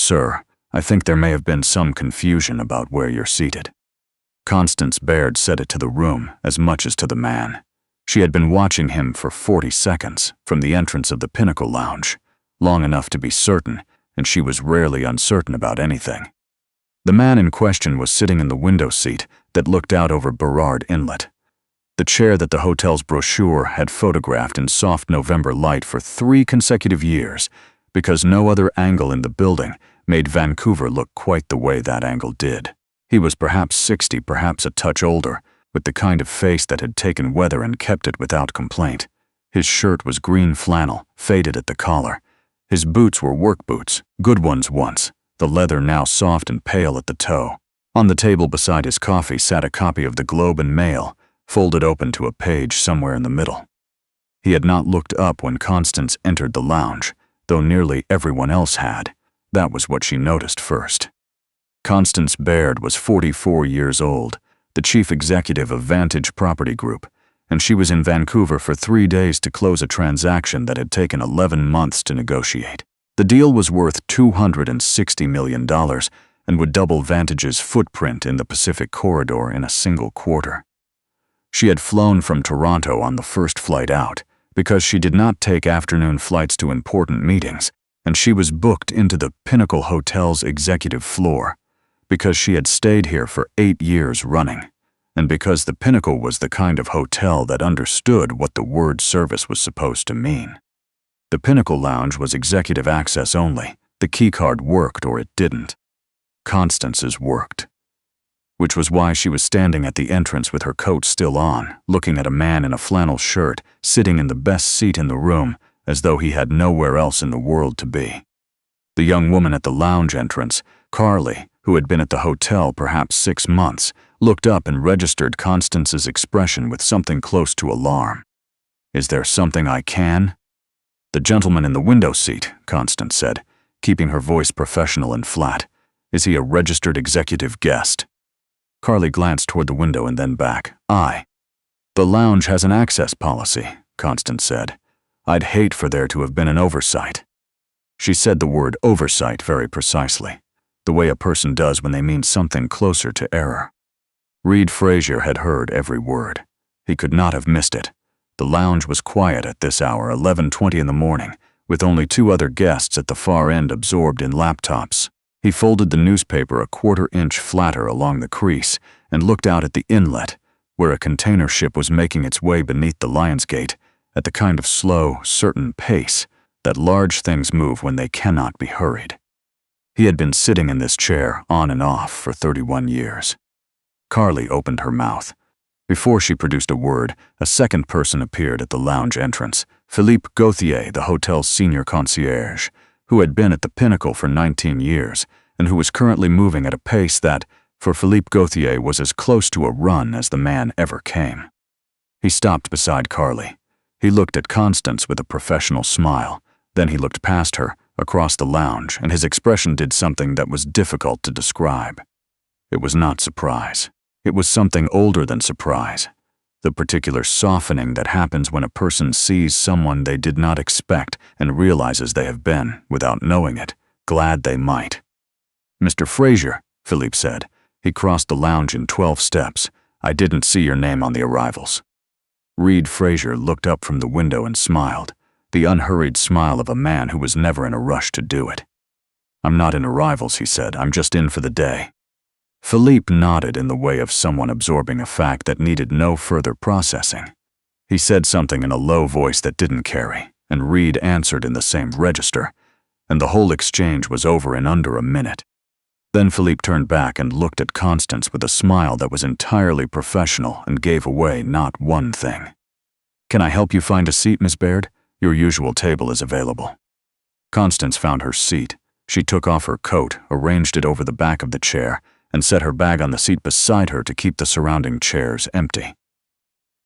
Sir, I think there may have been some confusion about where you're seated." Constance Baird said it to the room as much as to the man. She had been watching him for 40 seconds from the entrance of the Pinnacle Lounge, long enough to be certain, and she was rarely uncertain about anything. The man in question was sitting in the window seat that looked out over Burrard Inlet, the chair that the hotel's brochure had photographed in soft November light for 3 consecutive years, because no other angle in the building made Vancouver look quite the way that angle did. He was perhaps 60, perhaps a touch older, with the kind of face that had taken weather and kept it without complaint. His shirt was green flannel, faded at the collar. His boots were work boots, good ones once, the leather now soft and pale at the toe. On the table beside his coffee sat a copy of the Globe and Mail, folded open to a page somewhere in the middle. He had not looked up when Constance entered the lounge, though nearly everyone else had. That was what she noticed first. Constance Baird was 44 years old, the chief executive of Vantage Property Group, and she was in Vancouver for 3 days to close a transaction that had taken 11 months to negotiate. The deal was worth $260 million and would double Vantage's footprint in the Pacific Corridor in a single quarter. She had flown from Toronto on the first flight out because she did not take afternoon flights to important meetings, and she was booked into the Pinnacle Hotel's executive floor because she had stayed here for 8 years running, and because the Pinnacle was the kind of hotel that understood what the word service was supposed to mean. The Pinnacle Lounge was executive access only. The keycard worked or it didn't. Constance's worked, which was why she was standing at the entrance with her coat still on, looking at a man in a flannel shirt sitting in the best seat in the room as though he had nowhere else in the world to be. The young woman at the lounge entrance, Carly, who had been at the hotel perhaps 6 months, looked up and registered Constance's expression with something close to alarm. "Is there something I can?" "The gentleman in the window seat," Constance said, keeping her voice professional and flat. "Is he a registered executive guest?" Carly glanced toward the window and then back. "Aye." "The lounge has an access policy," Constance said. "I'd hate for there to have been an oversight." She said the word oversight very precisely, the way a person does when they mean something closer to error. Reed Frazier had heard every word. He could not have missed it. The lounge was quiet at this hour, 11:20 in the morning, with only 2 other guests at the far end absorbed in laptops. He folded the newspaper a 1/4 inch flatter along the crease and looked out at the inlet, where a container ship was making its way beneath the Lion's Gate at the kind of slow, certain pace that large things move when they cannot be hurried. He had been sitting in this chair on and off for 31 years. Carly opened her mouth. Before she produced a word, a second person appeared at the lounge entrance, Philippe Gauthier, the hotel's senior concierge, who had been at the Pinnacle for 19 years and who was currently moving at a pace that, for Philippe Gauthier, was as close to a run as the man ever came. He stopped beside Carly. He looked at Constance with a professional smile. Then he looked past her, across the lounge, and his expression did something that was difficult to describe. It was not surprise. It was something older than surprise, the particular softening that happens when a person sees someone they did not expect and realizes they have been, without knowing it, glad they might. "Mr. Frazier," Philippe said. He crossed the lounge in 12 steps. "I didn't see your name on the arrivals." Reed Frazier looked up from the window and smiled, the unhurried smile of a man who was never in a rush to do it. "I'm not in arrivals," he said. "I'm just in for the day." Philippe nodded in the way of someone absorbing a fact that needed no further processing. He said something in a low voice that didn't carry, and Reed answered in the same register, and the whole exchange was over in under a minute. Then Philippe turned back and looked at Constance with a smile that was entirely professional and gave away not one thing. "Can I help you find a seat, Miss Baird? Your usual table is available." Constance found her seat. She took off her coat, arranged it over the back of the chair, and set her bag on the seat beside her to keep the surrounding chairs empty.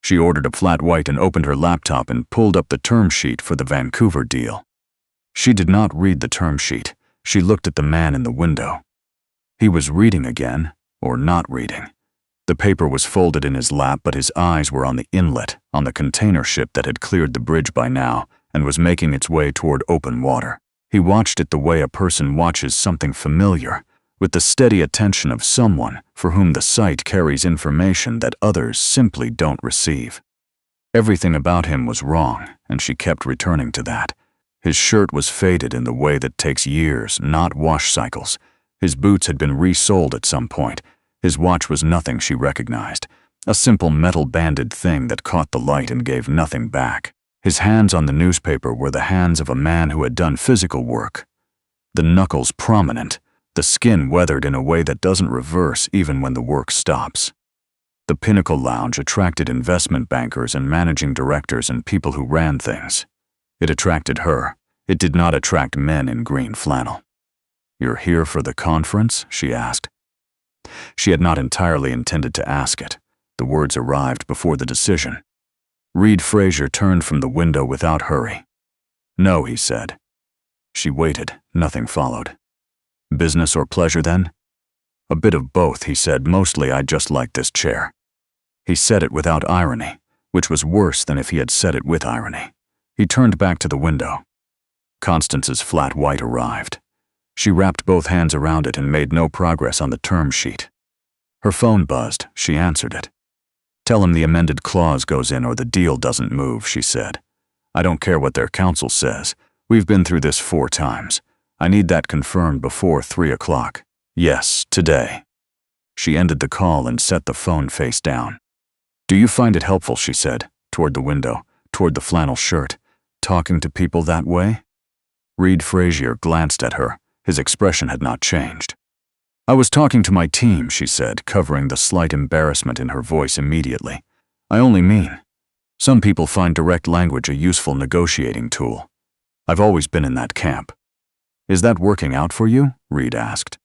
She ordered a flat white and opened her laptop and pulled up the term sheet for the Vancouver deal. She did not read the term sheet. She looked at the man in the window. He was reading again, or not reading. The paper was folded in his lap, but his eyes were on the inlet, on the container ship that had cleared the bridge by now and was making its way toward open water. He watched it the way a person watches something familiar, with the steady attention of someone for whom the sight carries information that others simply don't receive. Everything about him was wrong, and she kept returning to that. His shirt was faded in the way that takes years, not wash cycles. His boots had been resoled at some point. His watch was nothing she recognized, a simple metal-banded thing that caught the light and gave nothing back. His hands on the newspaper were the hands of a man who had done physical work. The knuckles prominent, the skin weathered in a way that doesn't reverse even when the work stops. The Pinnacle Lounge attracted investment bankers and managing directors and people who ran things. It attracted her. It did not attract men in green flannel. "You're here for the conference?" she asked. She had not entirely intended to ask it. The words arrived before the decision. Reed Frazier turned from the window without hurry. "No," he said. She waited. Nothing followed. "Business or pleasure, then?" "A bit of both," he said. "Mostly I just like this chair." He said it without irony, which was worse than if he had said it with irony. He turned back to the window. Constance's flat white arrived. She wrapped both hands around it and made no progress on the term sheet. Her phone buzzed. She answered it. "Tell him the amended clause goes in or the deal doesn't move," she said. "I don't care what their counsel says. We've been through this 4 times. I need that confirmed before 3 o'clock. Yes, today." She ended the call and set the phone face down. "Do you find it helpful," she said, toward the window, toward the flannel shirt, "talking to people that way?" Reed Frazier glanced at her. His expression had not changed. "I was talking to my team," she said, covering the slight embarrassment in her voice immediately. "I only mean, some people find direct language a useful negotiating tool. I've always been in that camp." "Is that working out for you?" Reed asked.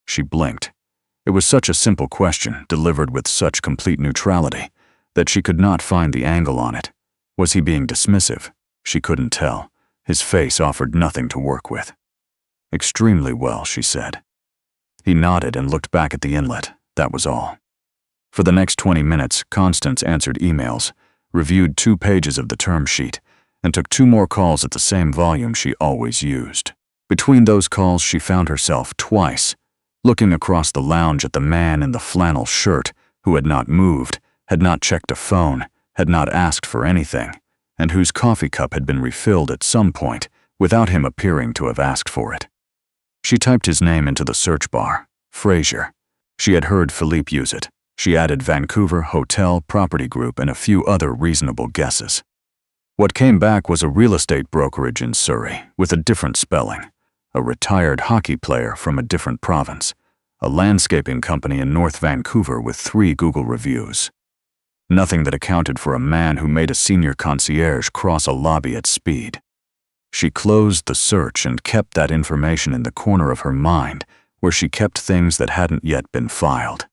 She blinked. It was such a simple question, delivered with such complete neutrality, that she could not find the angle on it. Was he being dismissive? She couldn't tell. His face offered nothing to work with. "Extremely well," she said. He nodded and looked back at the inlet. That was all. For the next 20 minutes, Constance answered emails, reviewed 2 pages of the term sheet, and took 2 more calls at the same volume she always used. Between those calls, she found herself twice looking across the lounge at the man in the flannel shirt who had not moved, had not checked a phone, had not asked for anything, and whose coffee cup had been refilled at some point without him appearing to have asked for it. She typed his name into the search bar, Frazier. She had heard Philippe use it. She added Vancouver Hotel Property Group and a few other reasonable guesses. What came back was a real estate brokerage in Surrey with a different spelling, a retired hockey player from a different province, a landscaping company in North Vancouver with 3 Google reviews. Nothing that accounted for a man who made a senior concierge cross a lobby at speed. She closed the search and kept that information in the corner of her mind where she kept things that hadn't yet been filed.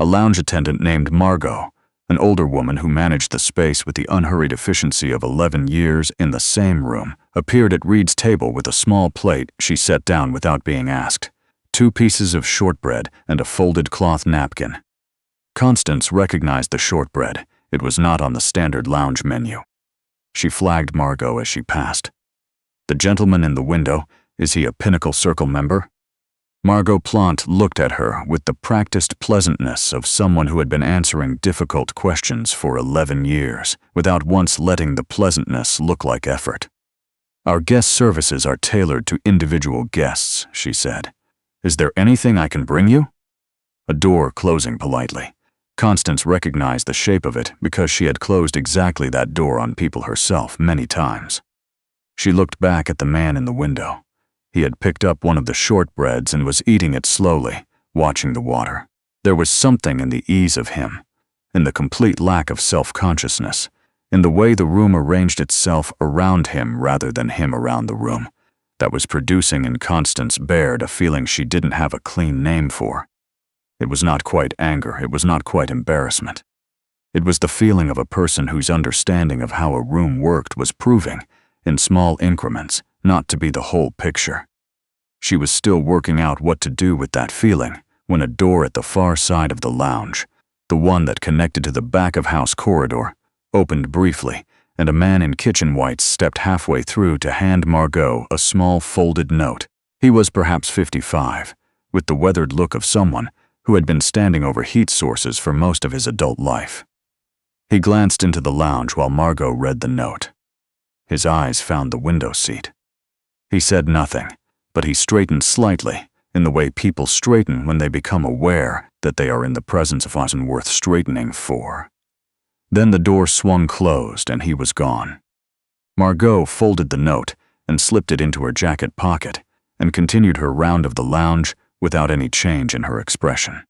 A lounge attendant named Margot, an older woman who managed the space with the unhurried efficiency of 11 years in the same room, appeared at Reed's table with a small plate she set down without being asked, 2 pieces of shortbread and a folded cloth napkin. Constance recognized the shortbread. It was not on the standard lounge menu. She flagged Margot as she passed. "The gentleman in the window, is he a Pinnacle Circle member?" Margot Plant looked at her with the practiced pleasantness of someone who had been answering difficult questions for 11 years, without once letting the pleasantness look like effort. "Our guest services are tailored to individual guests," she said. "Is there anything I can bring you?" A door closing politely. Constance recognized the shape of it because she had closed exactly that door on people herself many times. She looked back at the man in the window. He had picked up one of the shortbreads and was eating it slowly, watching the water. There was something in the ease of him, in the complete lack of self-consciousness, in the way the room arranged itself around him rather than him around the room, that was producing in Constance Baird a feeling she didn't have a clean name for. It was not quite anger, it was not quite embarrassment. It was the feeling of a person whose understanding of how a room worked was proving, in small increments, not to be the whole picture. She was still working out what to do with that feeling when a door at the far side of the lounge, the one that connected to the back-of-house corridor, opened briefly, and a man in kitchen whites stepped halfway through to hand Margot a small folded note. He was perhaps 55, with the weathered look of someone who had been standing over heat sources for most of his adult life. He glanced into the lounge while Margot read the note. His eyes found the window seat. He said nothing, but he straightened slightly, in the way people straighten when they become aware that they are in the presence of something worth straightening for. Then the door swung closed and he was gone. Margot folded the note and slipped it into her jacket pocket and continued her round of the lounge without any change in her expression.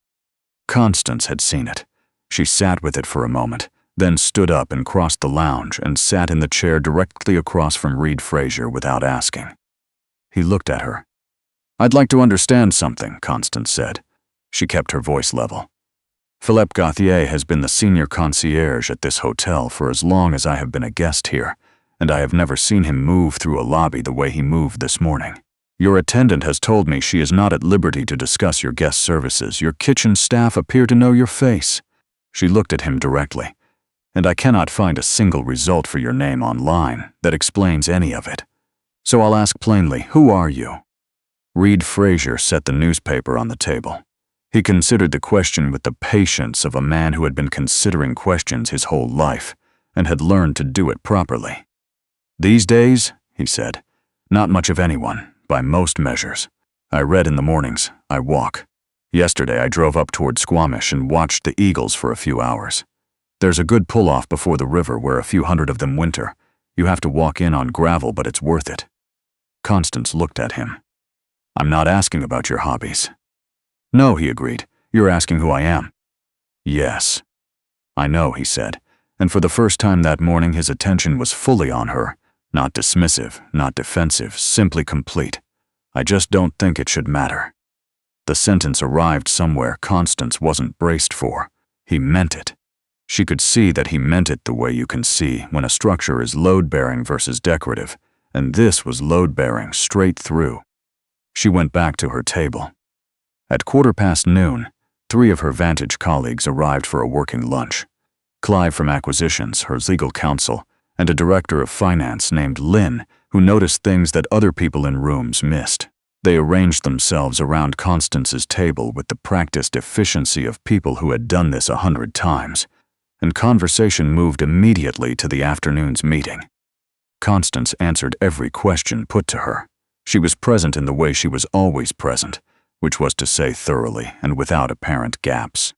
Constance had seen it. She sat with it for a moment, then stood up and crossed the lounge and sat in the chair directly across from Reed Fraser without asking. He looked at her. "I'd like to understand something," Constance said. She kept her voice level. "Philippe Gauthier has been the senior concierge at this hotel for as long as I have been a guest here, and I have never seen him move through a lobby the way he moved this morning. Your attendant has told me she is not at liberty to discuss your guest services. Your kitchen staff appear to know your face." She looked at him directly. "And I cannot find a single result for your name online that explains any of it. So I'll ask plainly, who are you?" Reed Fraser set the newspaper on the table. He considered the question with the patience of a man who had been considering questions his whole life and had learned to do it properly. "These days," he said, "not much of anyone, by most measures. I read in the mornings, I walk. Yesterday I drove up toward Squamish and watched the eagles for a few hours. There's a good pull-off before the river where a few hundred of them winter. You have to walk in on gravel, but it's worth it." Constance looked at him. "I'm not asking about your hobbies." "No," he agreed. "You're asking who I am." "Yes." "I know," he said, and for the first time that morning his attention was fully on her, not dismissive, not defensive, simply complete. "I just don't think it should matter." The sentence arrived somewhere Constance wasn't braced for. He meant it. She could see that he meant it the way you can see when a structure is load-bearing versus decorative, and this was load-bearing straight through. She went back to her table. At noon, 3 of her Vantage colleagues arrived for a working lunch. Clive from Acquisitions, her legal counsel, and a director of finance named Lynn, who noticed things that other people in rooms missed. They arranged themselves around Constance's table with the practiced efficiency of people who had done this 100 times, and conversation moved immediately to the afternoon's meeting. Constance answered every question put to her. She was present in the way she was always present, which was to say thoroughly and without apparent gaps.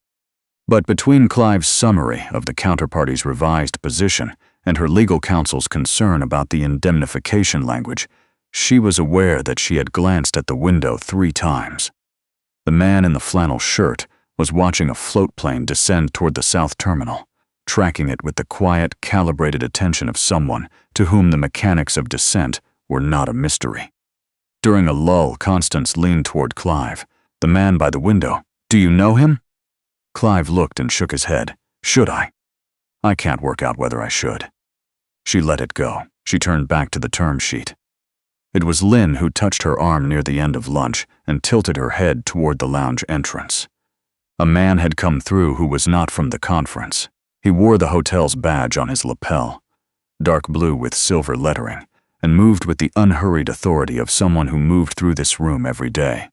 But between Clive's summary of the counterparty's revised position and her legal counsel's concern about the indemnification language, she was aware that she had glanced at the window 3 times. The man in the flannel shirt was watching a float plane descend toward the south terminal, tracking it with the quiet, calibrated attention of someone to whom the mechanics of descent were not a mystery. During a lull, Constance leaned toward Clive, the man by the window. "Do you know him?" Clive looked and shook his head. "Should I? I can't work out whether I should." She let it go. She turned back to the term sheet. It was Lynn who touched her arm near the end of lunch and tilted her head toward the lounge entrance. A man had come through who was not from the conference. He wore the hotel's badge on his lapel, dark blue with silver lettering, and moved with the unhurried authority of someone who moved through this room every day.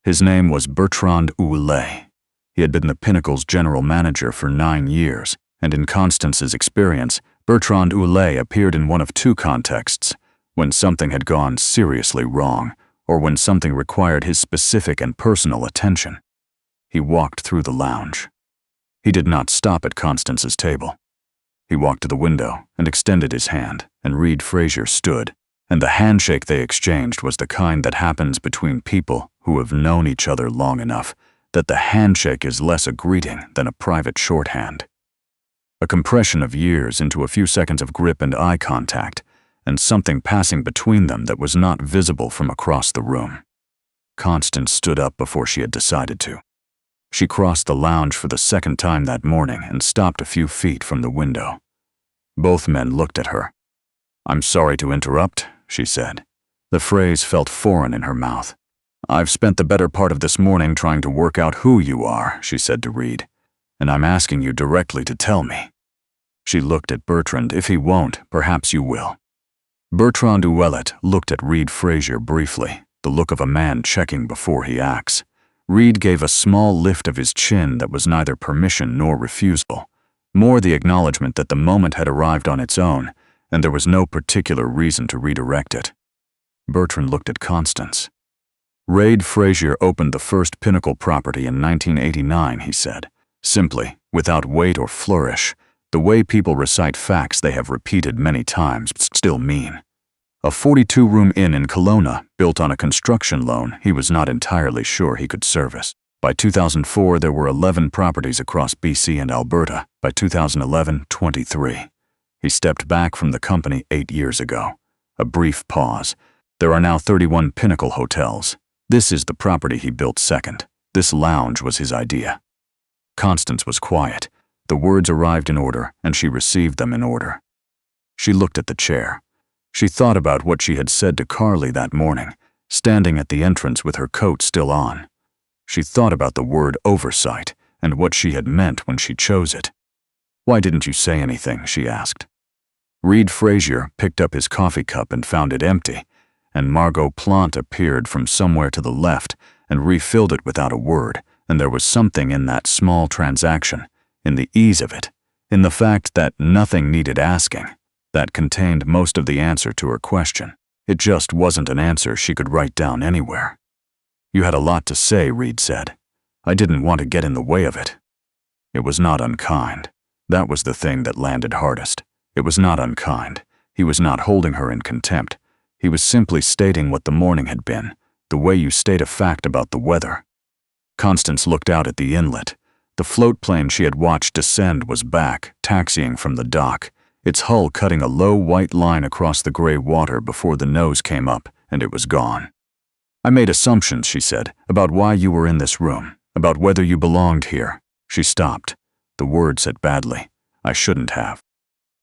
His name was Bertrand Oulet. He had been the Pinnacle's general manager for 9 years, and in Constance's experience, Bertrand Oulet appeared in one of 2 contexts: when something had gone seriously wrong, or when something required his specific and personal attention. He walked through the lounge. He did not stop at Constance's table. He walked to the window and extended his hand, and Reed Fraser stood, and the handshake they exchanged was the kind that happens between people who have known each other long enough that the handshake is less a greeting than a private shorthand. A compression of years into a few seconds of grip and eye contact, and something passing between them that was not visible from across the room. Constance stood up before she had decided to. She crossed the lounge for the 2nd time that morning and stopped a few feet from the window. Both men looked at her. "I'm sorry to interrupt," she said. The phrase felt foreign in her mouth. "I've spent the better part of this morning trying to work out who you are," she said to Reed, "and I'm asking you directly to tell me." She looked at Bertrand. If he won't, perhaps you will. Bertrand Ouellet looked at Reed Frazier briefly, the look of a man checking before he acts. Reed gave a small lift of his chin that was neither permission nor refusal, more the acknowledgement that the moment had arrived on its own, and there was no particular reason to redirect it. Bertrand looked at Constance. Reed Frazier opened the first Pinnacle property in 1989, he said, simply, without weight or flourish, the way people recite facts they have repeated many times but still mean. A 42-room inn in Kelowna, built on a construction loan he was not entirely sure he could service. By 2004, there were 11 properties across BC and Alberta. By 2011, 23. He stepped back from the company 8 years ago. A brief pause. There are now 31 Pinnacle hotels. This is the property he built second. This lounge was his idea. Constance was quiet. The words arrived in order, and she received them in order. She looked at the chair. She thought about what she had said to Carly that morning, standing at the entrance with her coat still on. She thought about the word oversight and what she had meant when she chose it. "Why didn't you say anything?" she asked. Reed Frazier picked up his coffee cup and found it empty, and Margot Plante appeared from somewhere to the left and refilled it without a word, and there was something in that small transaction, in the ease of it, in the fact that nothing needed asking, that contained most of the answer to her question. It just wasn't an answer she could write down anywhere. "You had a lot to say," Reed said. "I didn't want to get in the way of it." It was not unkind. That was the thing that landed hardest. It was not unkind. He was not holding her in contempt. He was simply stating what the morning had been, the way you state a fact about the weather. Constance looked out at the inlet. The float plane she had watched descend was back, taxiing from the dock, its hull cutting a low white line across the gray water before the nose came up, and it was gone. "I made assumptions," she said, "about why you were in this room, about whether you belonged here." She stopped. The word said badly, "I shouldn't have."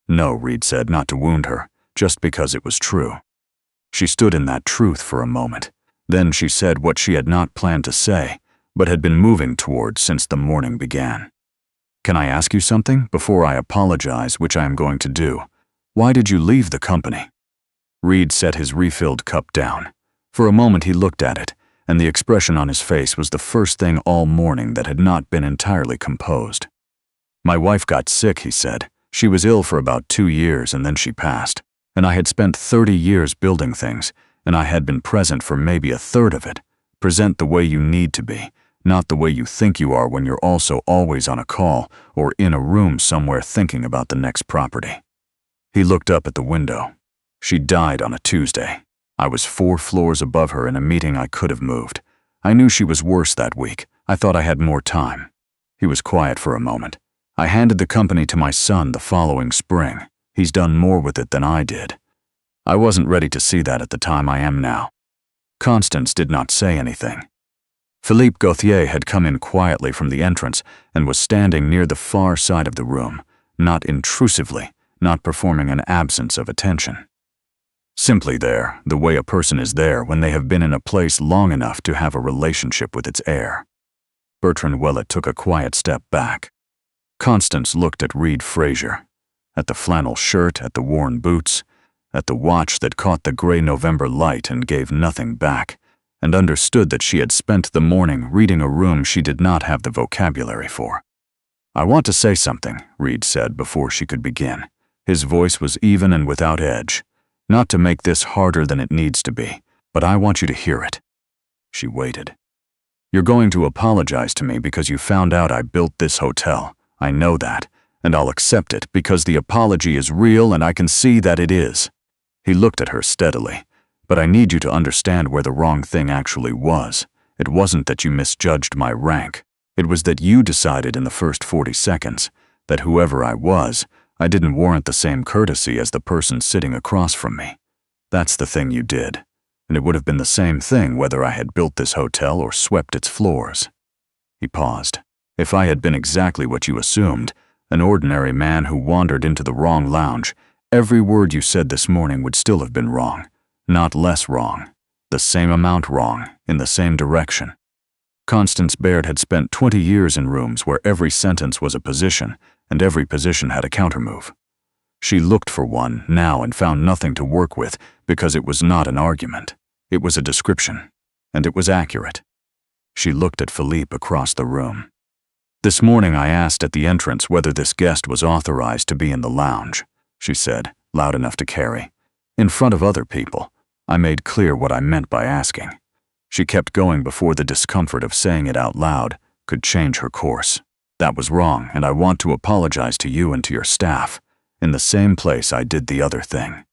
"No," Reed said, not to wound her, just because it was true. She stood in that truth for a moment. Then she said what she had not planned to say, but had been moving towards since the morning began. "Can I ask you something before I apologize, which I am going to do? Why did you leave the company?" Reed set his refilled cup down. For a moment he looked at it, and the expression on his face was the first thing all morning that had not been entirely composed. "My wife got sick," he said. "She was ill for about 2 years and then she passed. And I had spent 30 years building things, and I had been present for maybe a third of it. Present the way you need to be, not the way you think you are when you're also always on a call or in a room somewhere thinking about the next property." He looked up at the window. "She died on a Tuesday. I was 4 floors above her in a meeting I could have moved. I knew she was worse that week. I thought I had more time." He was quiet for a moment. "I handed the company to my son the following spring. He's done more with it than I did. I wasn't ready to see that at the time. I am now." Constance did not say anything. Philippe Gauthier had come in quietly from the entrance and was standing near the far side of the room, not intrusively, not performing an absence of attention. Simply there, the way a person is there when they have been in a place long enough to have a relationship with its air. Bertrand Ouellet took a quiet step back. Constance looked at Reed Frazier, at the flannel shirt, at the worn boots, at the watch that caught the gray November light and gave nothing back, and understood that she had spent the morning reading a room she did not have the vocabulary for. "I want to say something," Reed said before she could begin. His voice was even and without edge. "Not to make this harder than it needs to be, but I want you to hear it." She waited. "You're going to apologize to me because you found out I built this hotel. I know that, and I'll accept it because the apology is real and I can see that it is." He looked at her steadily. "But I need you to understand where the wrong thing actually was. It wasn't that you misjudged my rank. It was that you decided in the first 40 seconds that whoever I was, I didn't warrant the same courtesy as the person sitting across from me. That's the thing you did, and it would have been the same thing whether I had built this hotel or swept its floors." He paused. "If I had been exactly what you assumed, an ordinary man who wandered into the wrong lounge, every word you said this morning would still have been wrong, not less wrong, the same amount wrong, in the same direction." Constance Baird had spent 20 years in rooms where every sentence was a position, and every position had a countermove. She looked for one now and found nothing to work with because it was not an argument. It was a description, and it was accurate. She looked at Philippe across the room. "This morning I asked at the entrance whether this guest was authorized to be in the lounge," she said, loud enough to carry. "In front of other people, I made clear what I meant by asking." She kept going before the discomfort of saying it out loud could change her course. "That was wrong, and I want to apologize to you and to your staff. In the same place I did the other thing."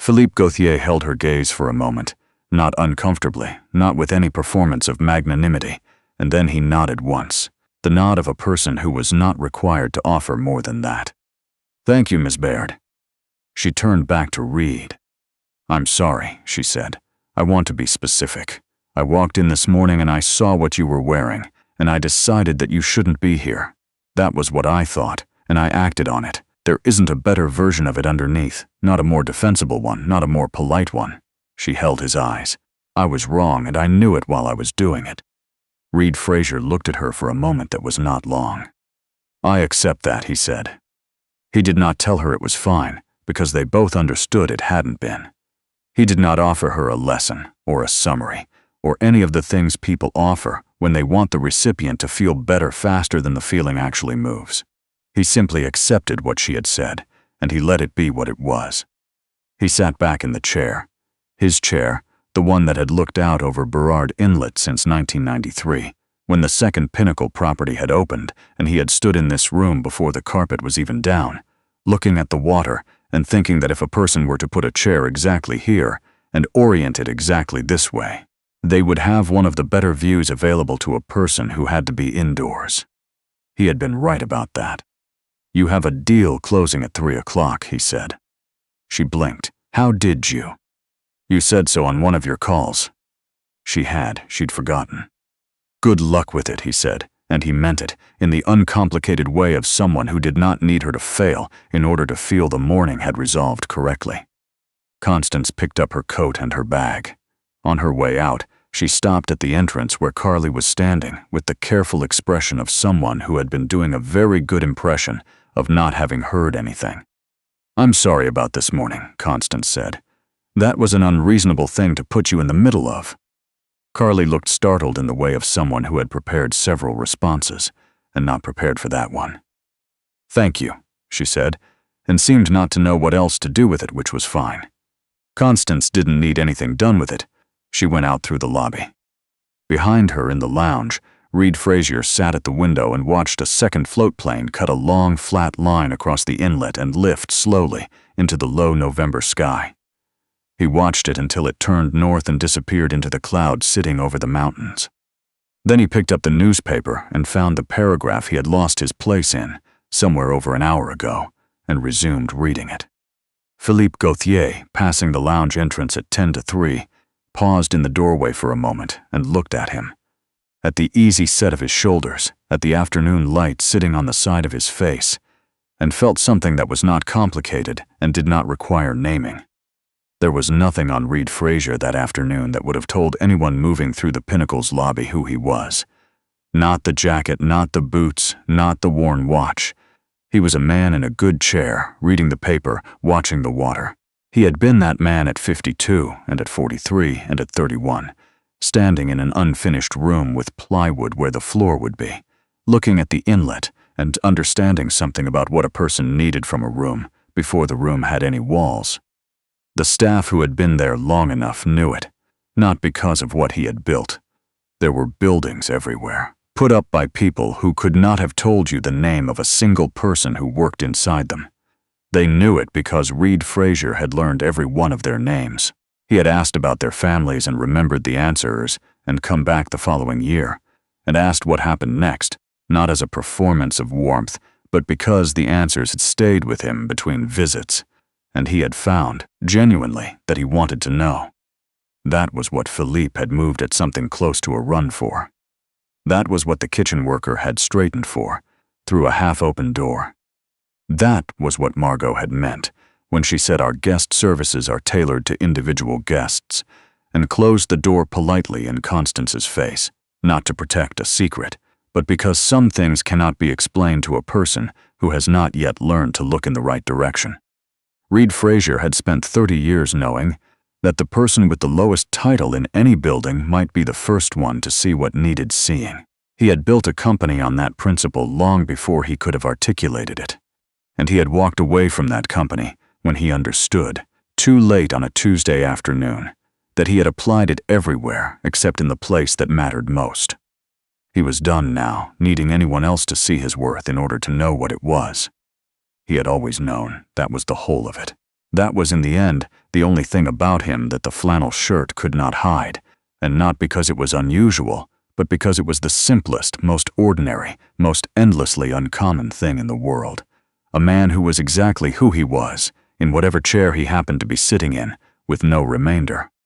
Philippe Gauthier held her gaze for a moment, not uncomfortably, not with any performance of magnanimity, and then he nodded once, the nod of a person who was not required to offer more than that. "Thank you, Miss Baird." She turned back to read. "I'm sorry," she said. "I want to be specific. I walked in this morning and I saw what you were wearing, and I decided that you shouldn't be here. That was what I thought, and I acted on it. There isn't a better version of it underneath, not a more defensible one, not a more polite one." She held his eyes. "I was wrong, and I knew it while I was doing it." Reed Fraser looked at her for a moment that was not long. "I accept that," he said. He did not tell her it was fine, because they both understood it hadn't been. He did not offer her a lesson, or a summary, or any of the things people offer when they want the recipient to feel better faster than the feeling actually moves. He simply accepted what she had said, and he let it be what it was. He sat back in the chair. His chair, the one that had looked out over Burrard Inlet since 1993, when the second Pinnacle property had opened and he had stood in this room before the carpet was even down, looking at the water and thinking that if a person were to put a chair exactly here and orient it exactly this way, they would have one of the better views available to a person who had to be indoors. He had been right about that. "You have a deal closing at 3 o'clock, he said. She blinked. "How did you?" "You said so on one of your calls." She'd forgotten. "Good luck with it," he said, and he meant it, in the uncomplicated way of someone who did not need her to fail in order to feel the morning had resolved correctly. Constance picked up her coat and her bag. On her way out, she stopped at the entrance where Carly was standing with the careful expression of someone who had been doing a very good impression of not having heard anything. "I'm sorry about this morning," Constance said. "That was an unreasonable thing to put you in the middle of." Carly looked startled in the way of someone who had prepared several responses and not prepared for that one. "Thank you," she said, and seemed not to know what else to do with it, which was fine. Constance didn't need anything done with it. She went out through the lobby. Behind her in the lounge, Reed Fraser sat at the window and watched a second float plane cut a long, flat line across the inlet and lift slowly into the low November sky. He watched it until it turned north and disappeared into the clouds sitting over the mountains. Then he picked up the newspaper and found the paragraph he had lost his place in, somewhere over an hour ago, and resumed reading it. Philippe Gauthier, passing the lounge entrance at 10 to 3, paused in the doorway for a moment and looked at him. At the easy set of his shoulders, at the afternoon light sitting on the side of his face, and felt something that was not complicated and did not require naming. There was nothing on Reed Fraser that afternoon that would have told anyone moving through the Pinnacle's lobby who he was. Not the jacket, not the boots, not the worn watch. He was a man in a good chair, reading the paper, watching the water. He had been that man at 52, and at 43, and at 31, standing in an unfinished room with plywood where the floor would be, looking at the inlet and understanding something about what a person needed from a room before the room had any walls. The staff who had been there long enough knew it, not because of what he had built. There were buildings everywhere, put up by people who could not have told you the name of a single person who worked inside them. They knew it because Reed Fraser had learned every one of their names. He had asked about their families and remembered the answers and come back the following year, and asked what happened next, not as a performance of warmth, but because the answers had stayed with him between visits, and he had found, genuinely, that he wanted to know. That was what Philippe had moved at something close to a run for. That was what the kitchen worker had straightened for, through a half-open door. That was what Margot had meant when she said our guest services are tailored to individual guests, and closed the door politely in Constance's face. not to protect a secret, but because some things cannot be explained to a person who has not yet learned to look in the right direction. Reed Frazier had spent 30 years knowing that the person with the lowest title in any building might be the first one to see what needed seeing. He had built a company on that principle long before he could have articulated it. And he had walked away from that company when he understood, too late on a Tuesday afternoon, that he had applied it everywhere except in the place that mattered most. He was done now, needing anyone else to see his worth in order to know what it was. He had always known that was the whole of it. That was, in the end, the only thing about him that the flannel shirt could not hide, and not because it was unusual, but because it was the simplest, most ordinary, most endlessly uncommon thing in the world. A man who was exactly who he was, in whatever chair he happened to be sitting in, with no remainder.